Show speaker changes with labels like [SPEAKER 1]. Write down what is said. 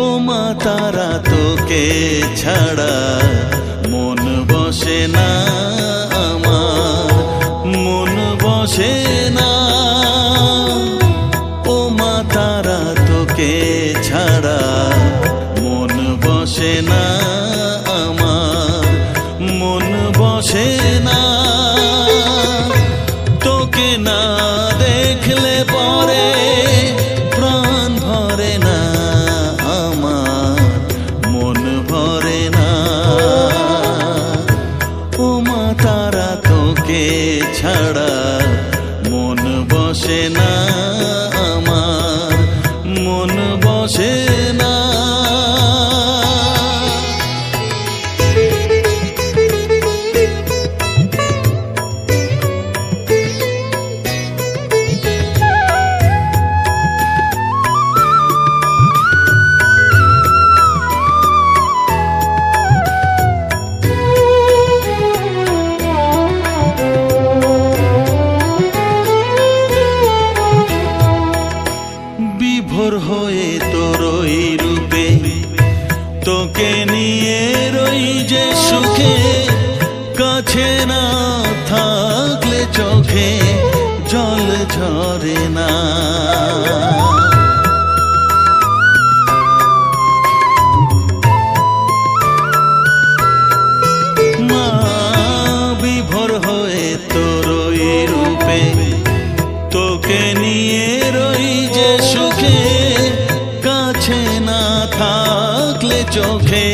[SPEAKER 1] ও মা তারা তোকে ছাড়া মন বসে না আমার, মন বসে না। ও মা তারা তোকে ছাড়া মন বসে না আমার, মন বসে না। তোকে না দেখলে পরে প্রাণ ভরে না আমার, মন ভরে না। ও মা তারা তোকে ছাড়া মন বসে না আমার, মন বসে না। বিভোর হয়ে তোর ওই রূপে তোকে নিয়ে রই যে সুখে, কাছে না থাকলে চোখে জল ঝরে না। মা বিভোর হয়ে তোর ওই রূপে তোকে নিয়ে রই যে সুখে, কাছে না থাকলে চোখে